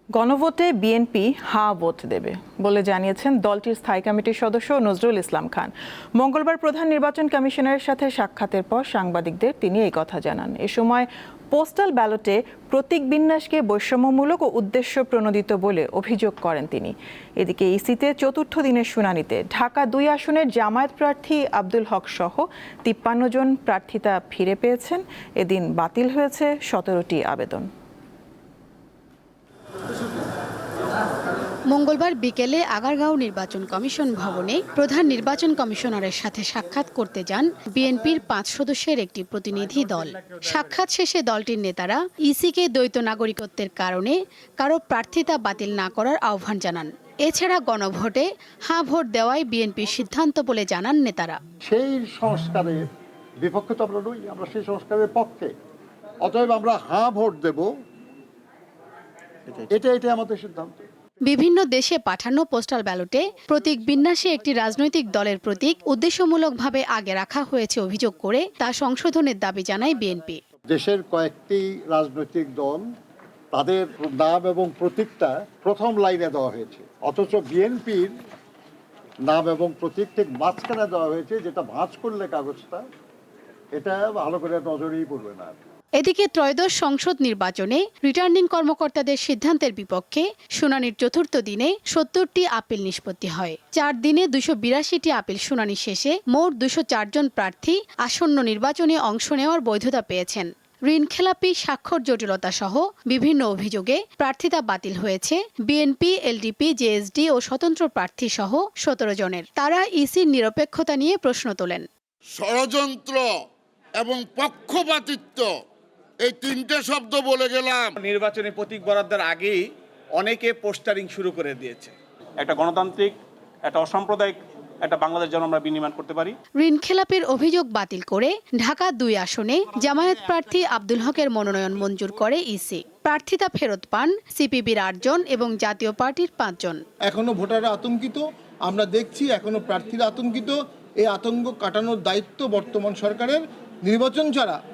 গণভোটে বিএনপি হা ভোট দেবে বলে জানিয়েছেন দলটির স্থায়ী কমিটির সদস্য নজরুল ইসলাম খান। মঙ্গলবার প্রধান নির্বাচন কমিশনারের সাথে সাক্ষাতের পর সাংবাদিকদের তিনি এই কথা জানান। এ সময় পোস্টাল ব্যালটে প্রতীক বিন্যাসকে বৈষম্যমূলক ও উদ্দেশ্য প্রণোদিত বলে অভিযোগ করেন তিনি। এদিকে ইসিতে চতুর্থ দিনের শুনানিতে ঢাকা ২ আসনের জামায়াত প্রার্থী আব্দুল হক সহ ৫৩ জন প্রার্থিতা ফিরে পেয়েছেন। এদিন বাতিল হয়েছে ১৭টি আবেদন। মঙ্গলবার বিকেলে আগারগাঁও নির্বাচন কমিশন ভবনে প্রধান নির্বাচন কমিশনারের সাথে সাক্ষাৎ করতে যান বিএনপির ৫ সদস্যের একটি প্রতিনিধি দল। সাক্ষাৎ শেষে দলটির নেতারা ইসিকে দ্বৈত নাগরিকত্বের কারণে কারো প্রার্থিতা বাতিল না করার আহ্বান জানান। এছাড়া গণভোটে হ্যাঁ ভোট দেওয়াই বিএনপির সিদ্ধান্ত বলে জানান নেতারা। সেই সংস্কারের বিপক্ষে তো আমরা নই, আমরা সেই সংস্কারের পক্ষে। অতএব আমরা হ্যাঁ ভোট দেব, এটা আমাদের সিদ্ধান্ত। বিভিন্ন দেশে পাঠানো পোস্টাল ব্যালটে প্রতীক বিন্যাসে একটি রাজনৈতিক দলের প্রতীক উদ্দেশ্যমূলকভাবে আগে রাখা হয়েছে অভিযোগ করে তা সংশোধনের দাবি জানায় বিএনপি। দেশের কয়েকটি রাজনৈতিক দল তাদের নাম এবং প্রতীকটা প্রথম লাইনে দেওয়া হয়েছে, অথচ বিএনপির নাম এবং প্রতীক ঠিক মাঝখানে দেওয়া হয়েছে, যেটা ভাঁজ করলে কাগজটা এটা ভালো করে নজরেই পড়বে না। এদিকে ত্রয়োদশ সংসদ নির্বাচনে রিটার্নিং কর্মকর্তাদের সিদ্ধান্তের বিপক্ষে শুনানির চতুর্থ দিনে ৭০টি আপিল নিষ্পত্তি হয়। ৪ দিনে ২৮২টি আপিল শুনানি শেষে মোট ২০৪ জন প্রার্থী আসন্ন নির্বাচনে অংশ নেওয়ার বৈধতা পেয়েছেন। ঋণখেলাপি, স্বাক্ষর জটিলতা সহ বিভিন্ন অভিযোগে প্রার্থিতা বাতিল হয়েছে বিএনপি, এলডিপি, জেএসডি ও স্বতন্ত্র প্রার্থী সহ ১৭ জনের। তারা ইসির নিরপেক্ষতা নিয়ে প্রশ্ন তোলেন। ষড়যন্ত্র এবং পক্ষপাতিত্ব এই ৩টে শব্দ বলে গেলাম। নির্বাচনী প্রতীক বরাদ্দের আগেই অনেকে পোস্টারিং শুরু করে দিয়েছে। একটা গণতান্ত্রিক, একটা অসাম্প্রদায়িক একটা বাংলাদেশ যেন আমরা বিনির্মাণ করতে পারি। ঋণখেলাপির অভিযোগ বাতিল করে ঢাকা ২ আসনে জামায়াত প্রার্থী আব্দুল হকের মনোনয়ন মঞ্জুর করে ইসি। প্রার্থিতা ফেরত পান সিপিবির ৮ জন এবং জাতীয় পার্টির ৫ জন। এখনো ভোটাররা আতঙ্কিত, আমরা দেখছি এখনো প্রার্থীরা আতঙ্কিত। এই আতঙ্ক কাটানোর দায়িত্ব বর্তমান সরকারের। নির্বাচন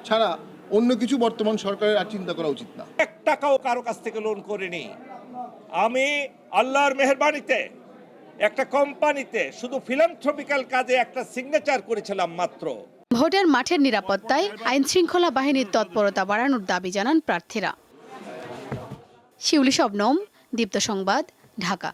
ছাড়া অন্য কিছু বর্তমান সরকারের আর চিন্তা করা উচিত না। ১ টাকাও কারো কাছ থেকে লোন করিনি। আমি আল্লাহর মেহেরবানিতে একটা কোম্পানিতে শুধু ফিলান্থ্রপিক্যাল কাজে একটা সিগনেচার করেছিলাম মাত্র। ভোটের মাঠের নিরাপত্তায় আইন শৃঙ্খলা বাহিনীর তৎপরতা বাড়ানোর দাবি জানান প্রার্থীরা। শিউলি শবনম, দীপ্ত সংবাদ, ঢাকা।